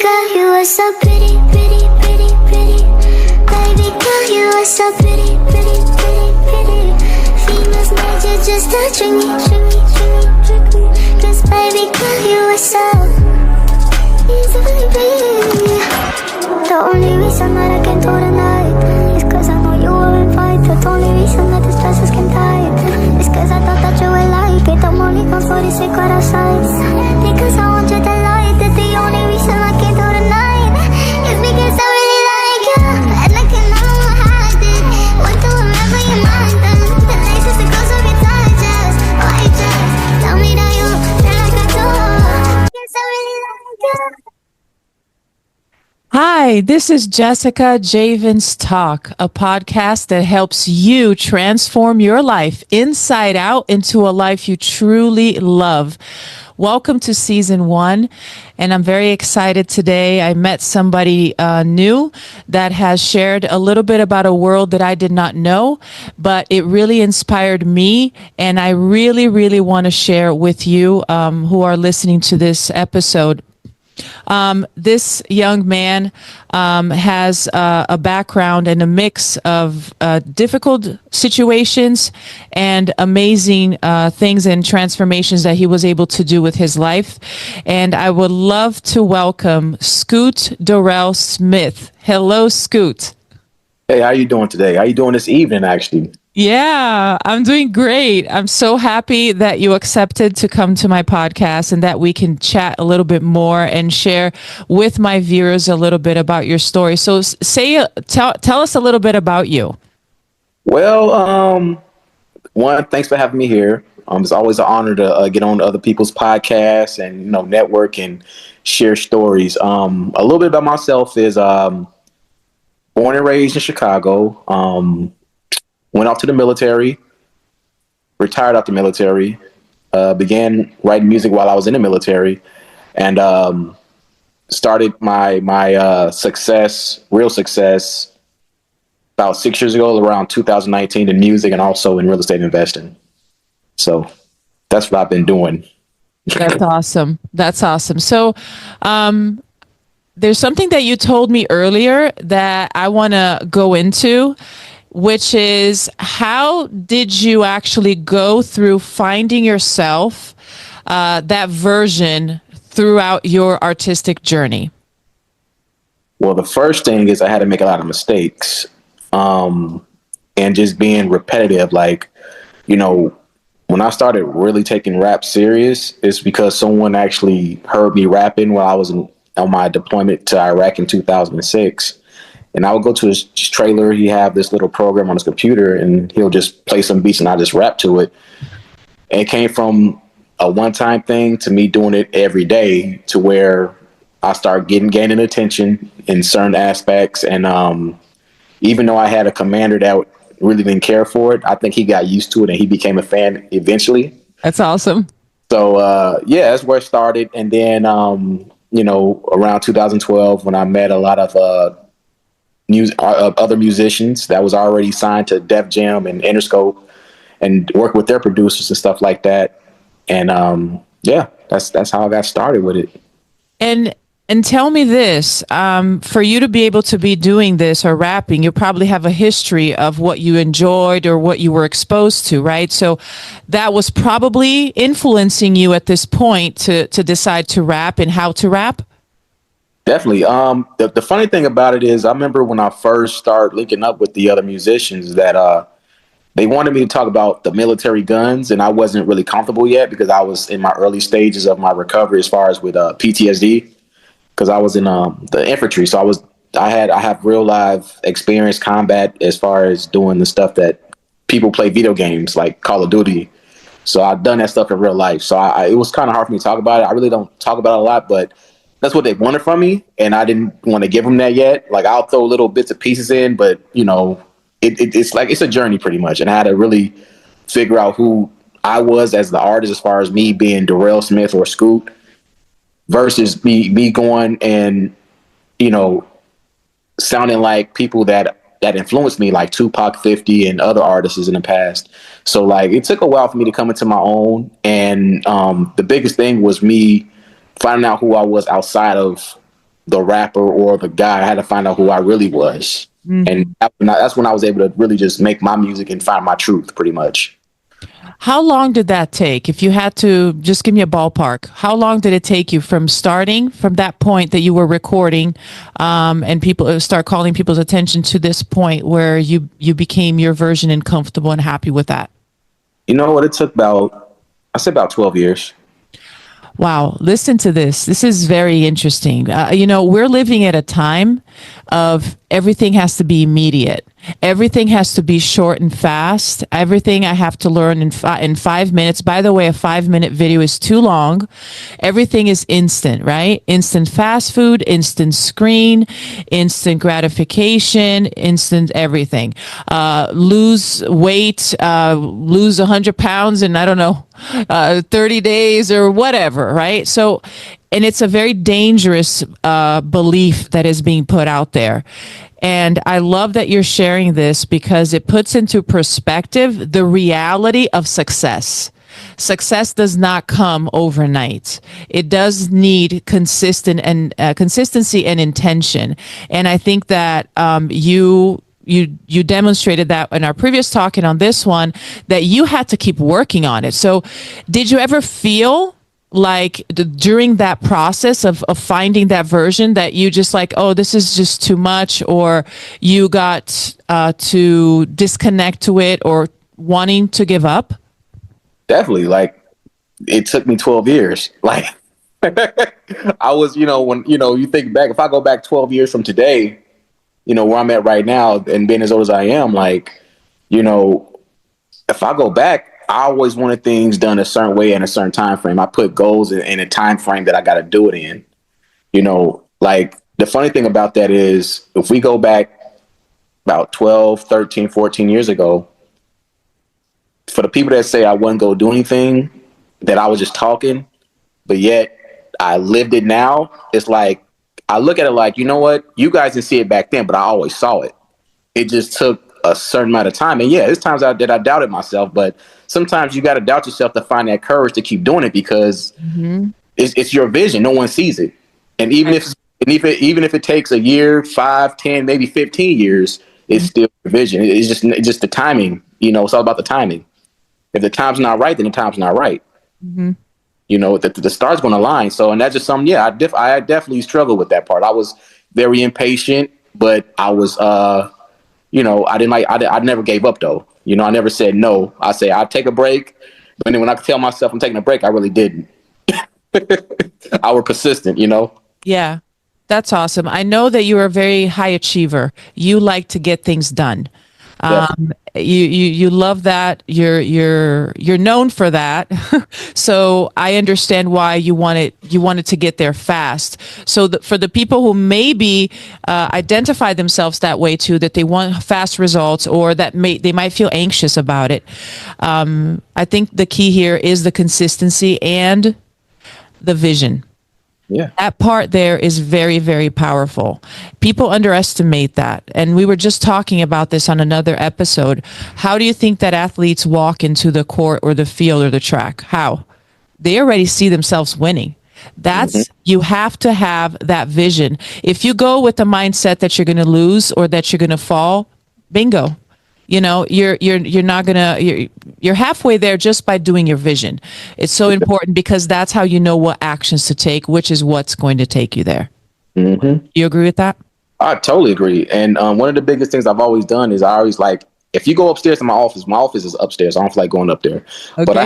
girl, you are so pretty, pretty, pretty, pretty. Baby girl, you are so pretty, pretty, pretty, pretty. Females made you just to trick me, trick me, trick me, trick me. 'Cause baby girl, you are so easily pretty. The only reason that I can do tonight is 'cause I know you were invited. The only reason that the stresses can die is 'cause I thought that you would like it. I'm only gone for the secret outside, because I want you to like that. The only reason I can do tonight is because I really like you, and I cannot hide it. Want to remember your mind, the laces that goes over your thighs. Just why just tell me that you feel like I do, because I really like you. Hi, this is Jessica Javens Talk, a podcast that helps you transform your life inside out into a life you truly love. Welcome to season 1, and I'm very excited today. I met somebody new that has shared a little bit about a world that I did not know, but it really inspired me, and I really, really want to share with you who are listening to this episode. This young man has a background and a mix of difficult situations and amazing things and transformations that he was able to do with his life. And I would love to welcome Sqoot Dorrell Smith. Hello, Sqoot. Hey, how you doing today? How you doing this evening, actually? Yeah, I'm doing great. I'm so happy that you accepted to come to my podcast and that we can chat a little bit more and share with my viewers a little bit about your story. So tell us a little bit about you. Well, one, thanks for having me here. It's always an honor to get on other people's podcasts and, network and share stories. A little bit about myself is born and raised in Chicago. Went off to the military, retired out the military, began writing music while I was in the military, and started my real success, about 6 years ago, around 2019, in music and also in real estate investing. So that's what I've been doing. That's awesome. That's awesome. So there's something that you told me earlier that I want to go into, which is, how did you actually go through finding yourself, that version throughout your artistic journey? Well, the first thing is I had to make a lot of mistakes, and just being repetitive. Like, when I started really taking rap serious, it's because someone actually heard me rapping while I was on my deployment to Iraq in 2006. And I would go to his trailer. He have this little program on his computer, and he'll just play some beats, and I just rap to it. And it came from a one-time thing to me doing it every day, to where I started gaining attention in certain aspects. And even though I had a commander that really didn't care for it, I think he got used to it, and he became a fan eventually. That's awesome. So yeah, that's where it started. And then around 2012, when I met a lot of other musicians that was already signed to Def Jam and Interscope, and work with their producers and stuff like that. And yeah, that's how I got started with it. And tell me this, for you to be able to be doing this or rapping, you probably have a history of what you enjoyed or what you were exposed to, right? So that was probably influencing you at this point to decide to rap and how to rap. Definitely. The funny thing about it is, I remember when I first started linking up with the other musicians that they wanted me to talk about the military guns, and I wasn't really comfortable yet because I was in my early stages of my recovery as far as with PTSD, because I was in the infantry. So I have real live experience combat as far as doing the stuff that people play video games like Call of Duty. So I've done that stuff in real life. So it was kind of hard for me to talk about it. I really don't talk about it a lot, but that's what they wanted from me, and I didn't want to give them that yet. Like, I'll throw little bits and pieces in, but it's a journey pretty much, and I had to really figure out who I was as the artist, as far as me being Dorrell Smith or Sqoot, versus me going and sounding like people that influenced me, like Tupac, 50, and other artists in the past. So like, it took a while for me to come into my own, and the biggest thing was me finding out who I was outside of the rapper or the guy. I had to find out who I really was. And that's when I was able to really just make my music and find my truth, pretty much. How long did that take? If you had to just give me a ballpark, how long did it take you from starting from that point that you were recording, and people start calling people's attention to this point where you became your version and comfortable and happy with that? You know what? It took I say about 12 years. Wow. Listen to this. This is very interesting. We're living at a time of everything has to be immediate. Everything has to be short and fast. Everything I have to learn in 5 minutes. By the way, a 5-minute video is too long. Everything is instant, right? Instant fast food, instant screen, instant gratification, instant everything. Lose weight, lose 100 pounds in, I don't know, 30 days or whatever, right? So, and it's a very dangerous belief that is being put out there. And I love that you're sharing this because it puts into perspective the reality of success. Success does not come overnight. It does need consistency and intention. And I think that you demonstrated that in our previous talk and on this one, that you had to keep working on it. So did you ever feel like during that process of finding that version that you just like, oh, this is just too much, or you got to disconnect to it or wanting to give up? Definitely. Like, it took me 12 years. Like, I was, when, you think back, if I go back 12 years from today, where I'm at right now and being as old as I am, like, if I go back, I always wanted things done a certain way in a certain time frame. I put goals in a time frame that I got to do it in. Like, the funny thing about that is if we go back about 12, 13, 14 years ago, for the people that say I wouldn't go do anything, that I was just talking, but yet I lived it now, it's like, I look at it like, you know what? You guys didn't see it back then, but I always saw it. It just took a certain amount of time. And yeah, there's times that I doubted myself, but sometimes you got to doubt yourself to find that courage to keep doing it because it's your vision. No one sees it. And even if it takes a year, 5, 10, maybe 15 years, it's still your vision. It's just the timing, it's all about the timing. If the time's not right, then the time's not right. The stars going to align. So, and that's just something, yeah, I definitely struggled with that part. I was very impatient, but I was, I never gave up though. I never said no. I say I'll take a break. But then when I tell myself I'm taking a break, I really didn't. I was persistent, Yeah, that's awesome. I know that you are a very high achiever. You like to get things done. You love that. You're known for that. So I understand why you wanted to get there fast. So for the people who maybe identify themselves that way too, that they want fast results or that they might feel anxious about it. I think the key here is the consistency and the vision. Yeah. That part there is very, very powerful. People underestimate that. And we were just talking about this on another episode. How do you think that athletes walk into the court or the field or the track? How? They already see themselves winning. That's, you have to have that vision. If you go with the mindset that you're going to lose or that you're going to fall, bingo. You're not gonna, you're halfway there just by doing your vision. It's so important because that's how you know what actions to take, which is what's going to take you there. You agree with that? I totally agree. And one of the biggest things I've always done is I always like, if you go upstairs to my office is upstairs. I don't feel like going up there. Okay. But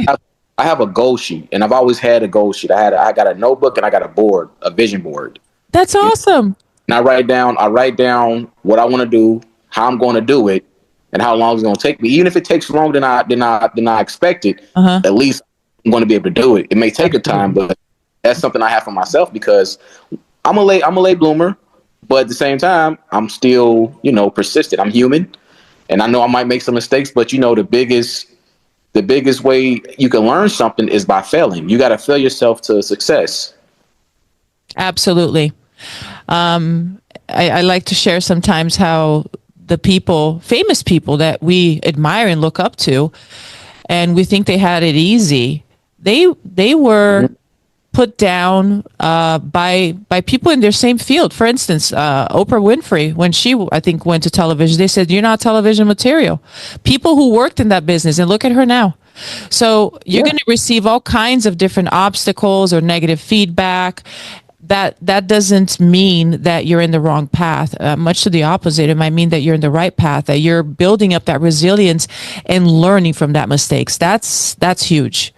I have a goal sheet, and I've always had a goal sheet. I got a notebook and I got a board, a vision board. That's awesome. And I write down what I want to do, how I'm going to do it, and how long it's going to take me. Even if it takes longer than I expected, at least I'm going to be able to do it. It may take a time, but that's something I have for myself because I'm a late bloomer, but at the same time, I'm still, persistent. I'm human, and I know I might make some mistakes, but the biggest way you can learn something is by failing. You got to fail yourself to success. Absolutely. I like to share sometimes how the famous people that we admire and look up to, and we think they had it easy. They were put down by people in their same field. For instance, Oprah Winfrey, when she, I think, went to television, they said, "You're not television material." People who worked in that business, and look at her now. So you're going to receive all kinds of different obstacles or negative feedback. That doesn't mean that you're in the wrong path. Much to the opposite, it might mean that you're in the right path, that you're building up that resilience and learning from that mistakes. That's huge.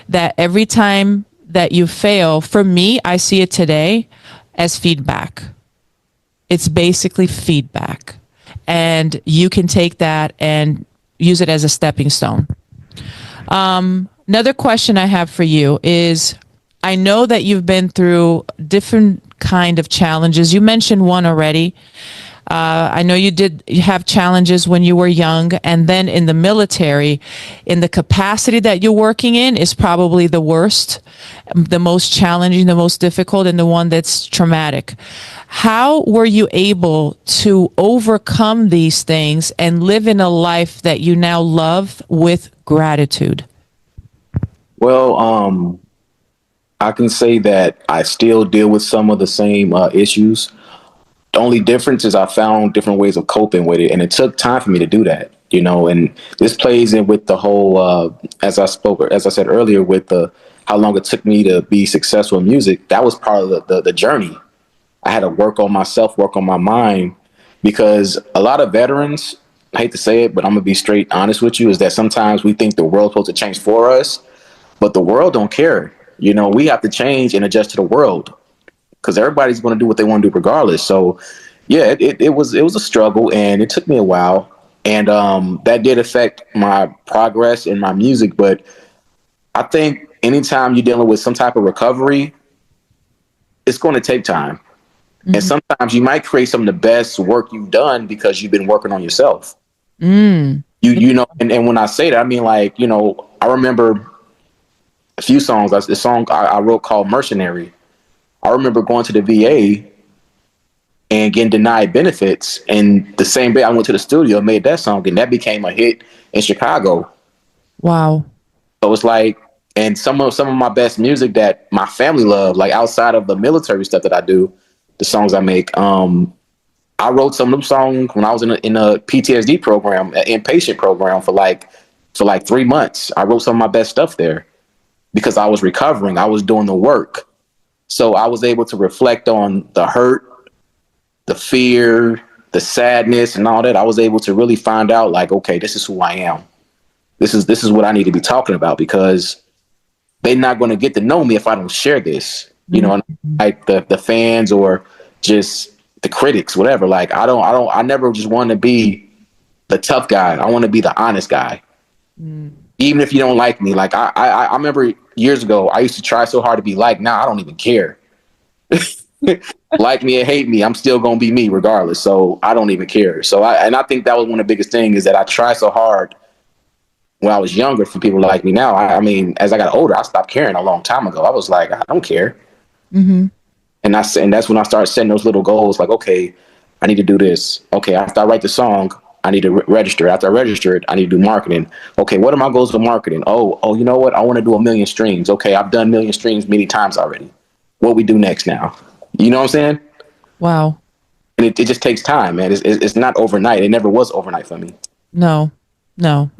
That every time that you fail, for me, I see it today as feedback. It's basically feedback. And you can take that and use it as a stepping stone. Another question I have for you is, I know that you've been through different kind of challenges. You mentioned one already. I know you have challenges when you were young, and then in the military, in the capacity that you're working in is probably the worst, the most challenging, the most difficult, and the one that's traumatic. How were you able to overcome these things and live in a life that you now love with gratitude? Well, I can say that I still deal with some of the same issues. The only difference is I found different ways of coping with it, and it took time for me to do that, and this plays in with the whole, as I said earlier, with how long it took me to be successful in music. That was part of the journey. I had to work on myself, work on my mind, because a lot of veterans, I hate to say it, but I'm gonna be straight honest with you, is that sometimes we think the world's supposed to change for us, but the world don't care. We have to change and adjust to the world, because everybody's going to do what they want to do regardless. So, yeah, it was a struggle, and it took me a while, and that did affect my progress in my music. But I think anytime you're dealing with some type of recovery, it's going to take time, and sometimes you might create some of the best work you've done because you've been working on yourself. And when I say that, I mean, like, I remember a few songs. The song I wrote called "Mercenary." I remember going to the VA and getting denied benefits, and the same day I went to the studio and made that song, and that became a hit in Chicago. Wow. So it's like, and some of my best music that my family loved, like outside of the military stuff that I do, the songs I make, I wrote some of them songs when I was in a PTSD program, an inpatient program for like 3 months. I wrote some of my best stuff there because I was recovering. I was doing the work. So I was able to reflect on the hurt, the fear, the sadness, and all that. I was able to really find out, like, okay, this is who I am. This is what I need to be talking about, because they're not going to get to know me if I don't share this. Like the fans or just the critics, whatever. Like I never just want to be the tough guy. I want to be the honest guy. Even if you don't like me. Like I remember years ago, I used to try so hard to be like, now I don't even care. Like me or hate me, I'm still going to be me regardless. So I don't even care. So I think that was one of the biggest things, is that I try so hard when I was younger for people to like me. Now, I mean, as I got older, I stopped caring a long time ago. I was like, I don't care. And that's when I started setting those little goals. Like, okay, I need to do this. Okay, after I write the song, I need to register. After I register it, I need to do marketing. Okay, what are my goals for marketing? Oh, you know what? I want to do 1 million streams. Okay, I've done 1 million streams many times already. What we do next now? You know what I'm saying? Wow. And it just takes time, man. It's not overnight. It never was overnight for me. No,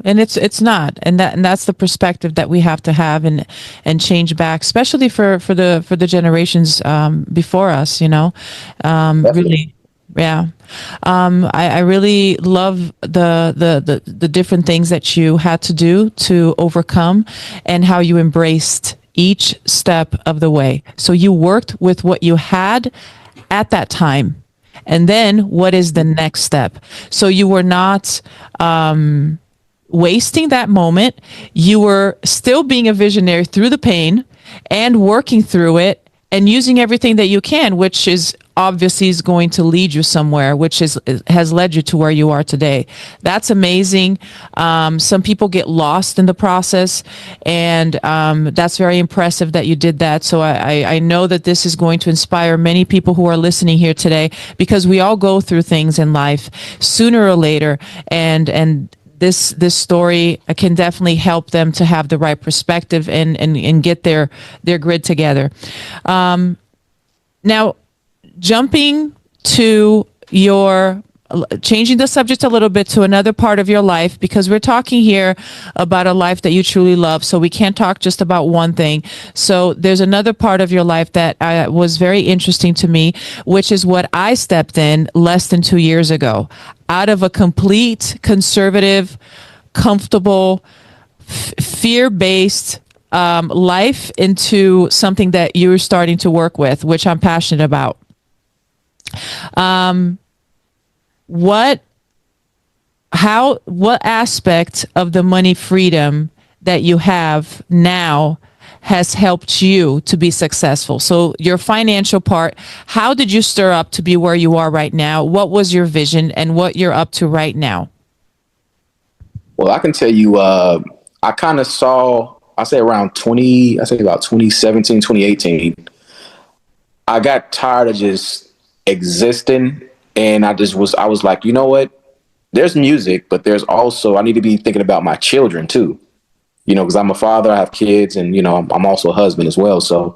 and it's not, and that's the perspective that we have to have and change back, especially for the generations before us. Really. Yeah. I really love the different things that you had to do to overcome, and how you embraced each step of the way. So you worked with what you had at that time, and then what is the next step? So you were not wasting that moment. You were still being a visionary through the pain and working through it and using everything that you can, which is obviously is going to lead you somewhere, which has led you to where you are today. That's amazing. Some people get lost in the process, and that's very impressive that you did that. So I know that this is going to inspire many people who are listening here today, because we all go through things in life sooner or later, and this story can definitely help them to have the right perspective and get their grid together. Now, jumping to changing the subject a little bit to another part of your life, because we're talking here about a life that you truly love. So we can't talk just about one thing. So there's another part of your life that was very interesting to me, which is what I stepped in less than 2 years ago, out of a complete conservative, comfortable, fear-based life into something that you're starting to work with, which I'm passionate about. What aspect of the money freedom that you have now has helped you to be successful? So your financial part, how did you stir up to be where you are right now? What was your vision and what you're up to right now? Well, I can tell you, I kind of saw, I say about 2017, 2018. I got tired of just existing. And I was like, you know what? There's music, but there's also, I need to be thinking about my children too. You know, because I'm a father, I have kids, and, you know, I'm also a husband as well. So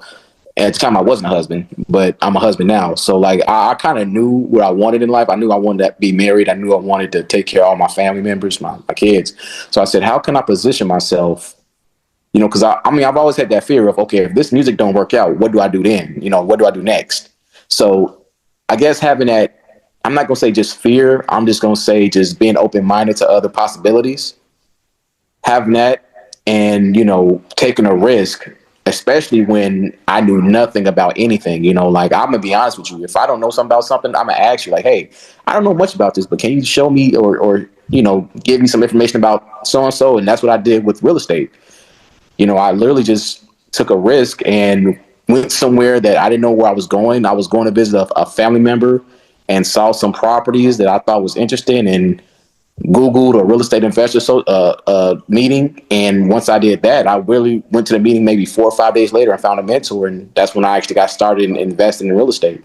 at the time I wasn't a husband, but I'm a husband now. So like, I kind of knew what I wanted in life. I knew I wanted to be married. I knew I wanted to take care of all my family members, my kids. So I said, how can I position myself? You know, because I mean, I've always had that fear of, okay, if this music don't work out, what do I do then? You know, what do I do next? So I guess having that, I'm not going to say just fear. I'm just going to say just being open-minded to other possibilities, having that, and, you know, taking a risk, especially when I knew nothing about anything. You know, like, I'm going to be honest with you. If I don't know something about something, I'm going to ask you, like, hey, I don't know much about this, but can you show me or, you know, give me some information about so-and-so? And that's what I did with real estate. You know, I literally just took a risk and went somewhere that I didn't know where I was going. I was going to visit a family member and saw some properties that I thought was interesting and Googled a real estate investor meeting. And once I did that, I really went to the meeting maybe 4 or 5 days later and found a mentor. And that's when I actually got started in investing in real estate.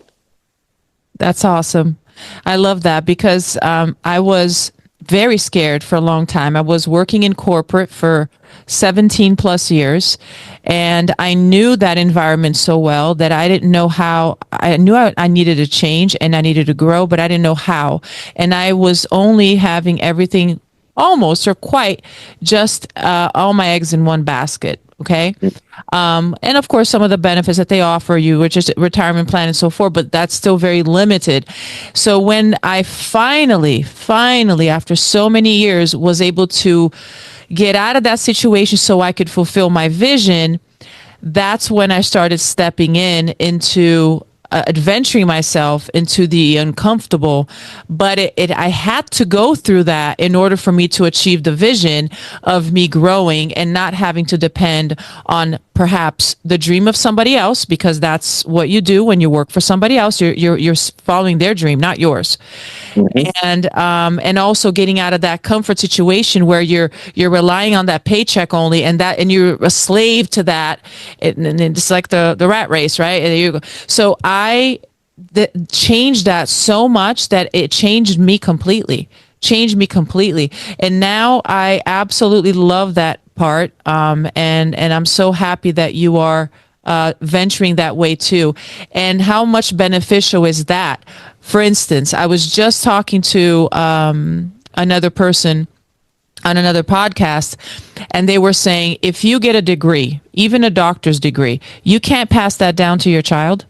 That's awesome. I love that because I was very scared for a long time. I was working in corporate for 17 plus years, and I knew that environment so well that I didn't know how. I knew I needed to change and I needed to grow, but I didn't know how. And I was only having everything almost or quite just all my eggs in one basket. Okay. And of course, some of the benefits that they offer you, which is retirement plan and so forth, but that's still very limited. So when I finally, after so many years, was able to get out of that situation so I could fulfill my vision, that's when I started stepping into adventuring myself into the uncomfortable. But I had to go through that in order for me to achieve the vision of me growing and not having to depend on perhaps the dream of somebody else, because that's what you do when you work for somebody else. You're following their dream, not yours. Mm-hmm. And also getting out of that comfort situation where you're relying on that paycheck only, and you're a slave to that. And it's like the rat race, right? And there you go. So I changed that so much that it changed me completely. And now I absolutely love that part. And I'm so happy that you are venturing that way too. And how much beneficial is that? For instance, I was just talking to another person on another podcast, and they were saying, if you get a degree, even a doctor's degree, you can't pass that down to your child.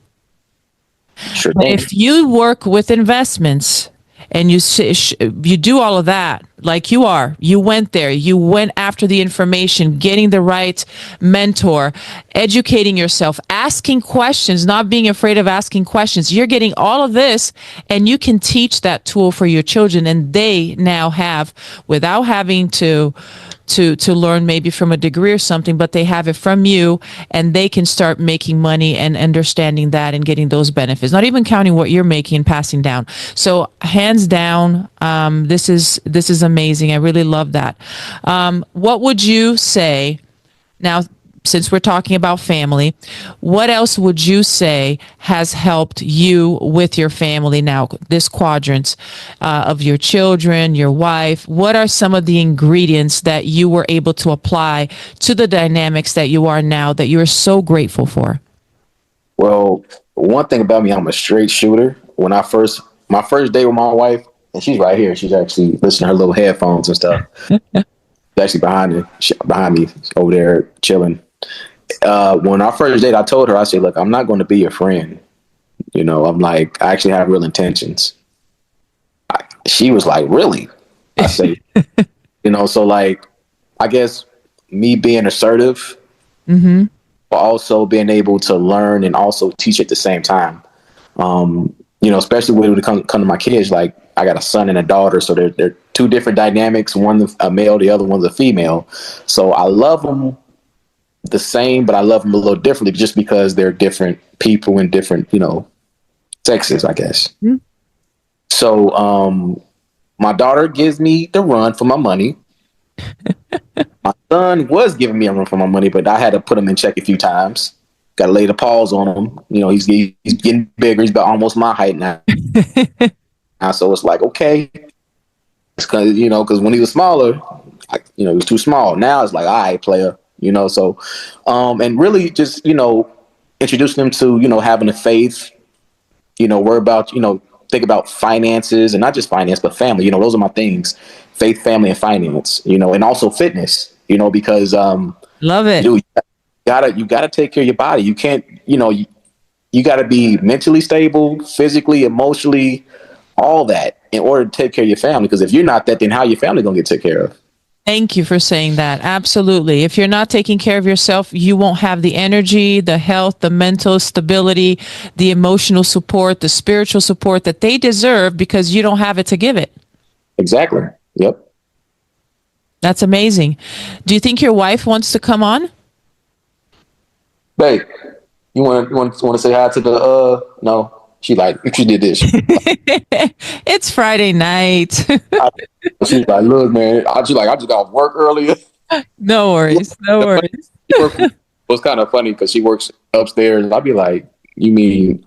Sure. But if you work with investments and you do all of that, like you went after the information, getting the right mentor, educating yourself, asking questions, not being afraid of asking questions. You're getting all of this, and you can teach that tool for your children, and they now have, without having to learn maybe from a degree or something, but they have it from you, and they can start making money and understanding that and getting those benefits, not even counting what you're making and passing down. So hands down, this is amazing. I really love that. What would you say now? since we're talking about family, what else would you say has helped you with your family now, this quadrant of your children, your wife? What are some of the ingredients that you were able to apply to the dynamics that you are now that you're so grateful for? Well, one thing about me, I'm a straight shooter. My first day with my wife, and she's right here. She's actually listening to her little headphones and stuff. She's actually behind me over there chilling. When our first date, I told her, I said, look, I'm not going to be your friend. I'm like, I actually have real intentions. She was like, really? I say, so like, I guess me being assertive, Mm-hmm. but also being able to learn and also teach at the same time. Especially when it comes to my kids, like I got a son and a daughter, so they're two different dynamics. One's a male, the other one's a female. So I love them the same, but I love them a little differently just because they're different people in different, sexes, I guess. Mm-hmm. So my daughter gives me the run for my money. My son was giving me a run for my money, but I had to put him in check a few times. Got to lay the paws on him. He's getting bigger. He's about almost my height now. So it's like, okay. It's because when he was smaller, he was too small. Now it's like, all right, player. So, and really just, introducing them to, having a faith, worry about, think about finances and not just finance, but family. Those are my things: faith, family, and finance. And also fitness. Because Love it. dude, you gotta take care of your body. You can't, you gotta be mentally stable, physically, emotionally, all that in order to take care of your family. Because if you're not that, then how your family gonna get taken care of? Thank you for saying that. Absolutely. If you're not taking care of yourself, you won't have the energy, the health, the mental stability, the emotional support, the spiritual support that they deserve because you don't have it to give it. Exactly. Yep. That's amazing. Do you think your wife wants to come on? Babe, you want to say hi to the no? She did this. It's Friday night. She's like, look, man. I just got off work earlier. No worries. No worries. It was kind of funny because she works upstairs. I'd be like, you mean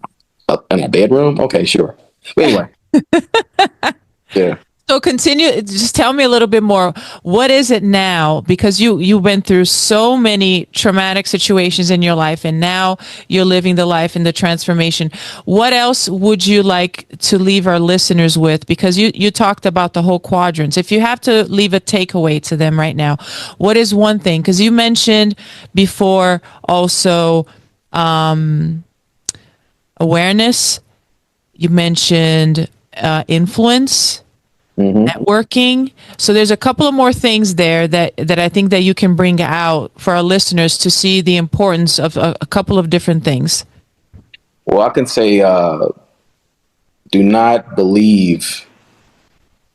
in a bedroom? Okay, sure. But anyway, yeah. So continue. Just tell me a little bit more. What is it now? Because you went through so many traumatic situations in your life, and now you're living the life and the transformation. What else would you like to leave our listeners with? Because you talked about the whole quadrants. If you have to leave a takeaway to them right now, what is one thing? Because you mentioned before also awareness. You mentioned influence. Mm-hmm. Networking. So there's a couple of more things there that I think that you can bring out for our listeners to see the importance of a couple of different things. Well, I can say, do not believe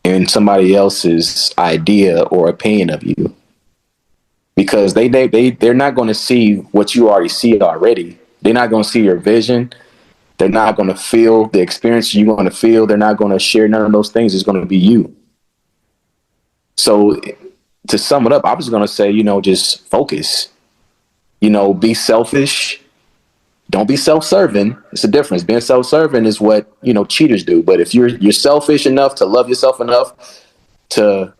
in somebody else's idea or opinion of you, because they're not going to see what you already see already. They're not going to see your vision. They're not going to feel the experience you're going to feel. They're not going to share none of those things. It's going to be you. So to sum it up, I was going to say, just focus, be selfish. Don't be self-serving. It's a difference. Being self-serving is what, cheaters do. But if you're selfish enough to love yourself enough to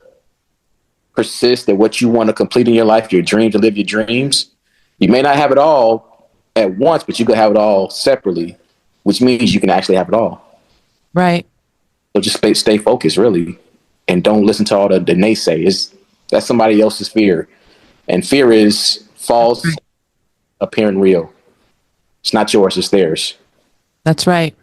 persist at what you want to complete in your life, your dream, to live your dreams, you may not have it all at once, but you can have it all separately, which means you can actually have it all. Right. So just stay focused, really, and don't listen to all the naysay. That's somebody else's fear, and fear is false, appearing real. It's not yours; it's theirs. That's right.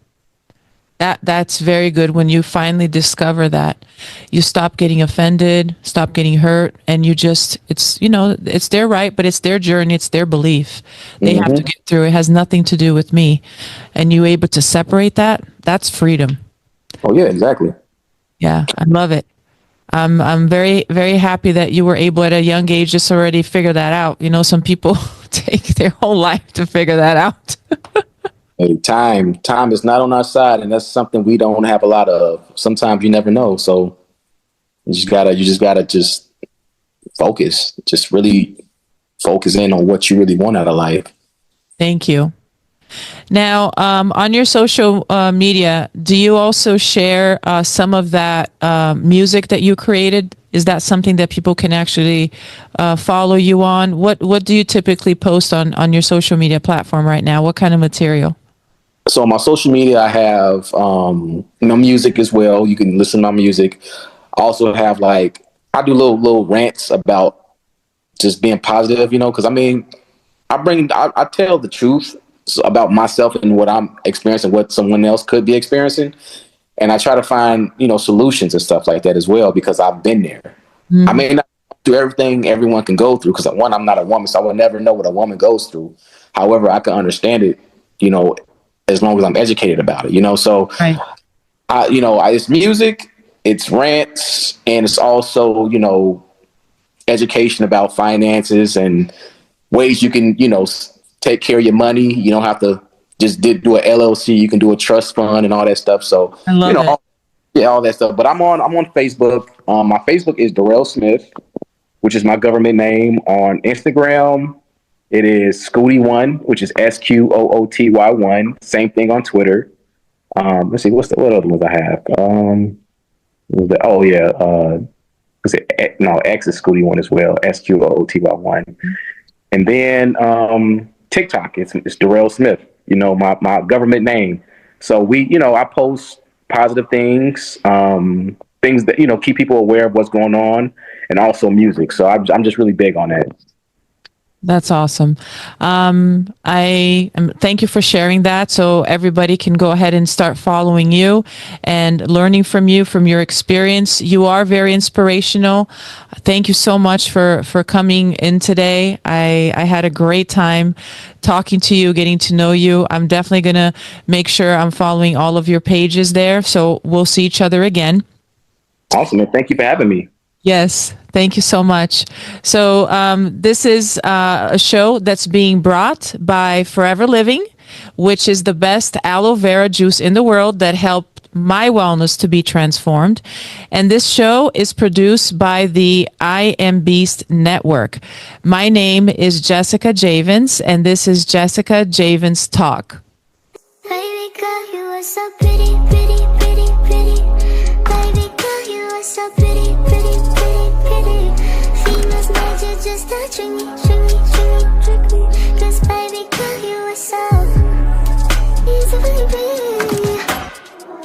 That's very good. When you finally discover that, you stop getting offended, stop getting hurt, and it's their right, but it's their journey, it's their belief. They have to get through. It has nothing to do with me. And you able to separate that, that's freedom. Oh yeah, exactly. Yeah, I love it. I'm very, very happy that you were able at a young age just already figure that out. Some people take their whole life to figure that out. Hey, time is not on our side, and that's something we don't have a lot of. Sometimes you never know, so you just gotta focus. Just really focus in on what you really want out of life. Thank you. Now, on your social media, do you also share some of that music that you created? Is that something that people can actually follow you on? What do you typically post on your social media platform right now? What kind of material? So on my social media, I have music as well. You can listen to my music. I also have I do little rants about just being positive, because I tell the truth about myself and what I'm experiencing, what someone else could be experiencing. And I try to find, solutions and stuff like that as well, because I've been there. I may not do everything everyone can go through, because one, I'm not a woman, so I will never know what a woman goes through. However, I can understand it, as long as I'm educated about it, so Right. It's music, it's rants, and it's also, education about finances and ways you can, take care of your money. You don't have to just do an LLC. You can do a trust fund and all that stuff. So, I love it. all that stuff. But I'm on Facebook. My Facebook is Darrell Smith, which is my government name. On Instagram, it is Sqooty1, which is SQOOTY1. Same thing on Twitter. Let's see, what other ones I have? X is Sqooty1 as well, SQOOTY1. And then TikTok, it's Darrell Smith, my government name. So I post positive things, things that, keep people aware of what's going on, and also music. So I'm just really big on that. That's awesome. Thank you for sharing that, so everybody can go ahead and start following you and learning from you, from your experience. You are very inspirational. Thank you so much for coming in today. I had a great time talking to you, getting to know you. I'm definitely going to make sure I'm following all of your pages there, so we'll see each other again. Awesome, and thank you for having me. Yes, thank you so much. So this is a show that's being brought by Forever Living, which is the best aloe vera juice in the world that helped my wellness to be transformed. And this show is produced by the I Am Beast Network. My name is Jessica Javens, and this is Jessica Javens Talk. Baby girl, you are so pretty, pretty, pretty, pretty. Baby girl, you are so pretty, pretty, pretty, pretty. Females magic just to trick me, trick me, trick me, trick me. 'Cause baby girl, you are so easily pretty.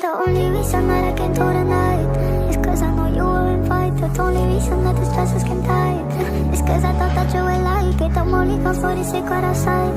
The only reason that I can do tonight is 'cause I know you were invited. The only reason that the stresses can die is 'cause I thought that you would like it. I'm only come for the secret outside.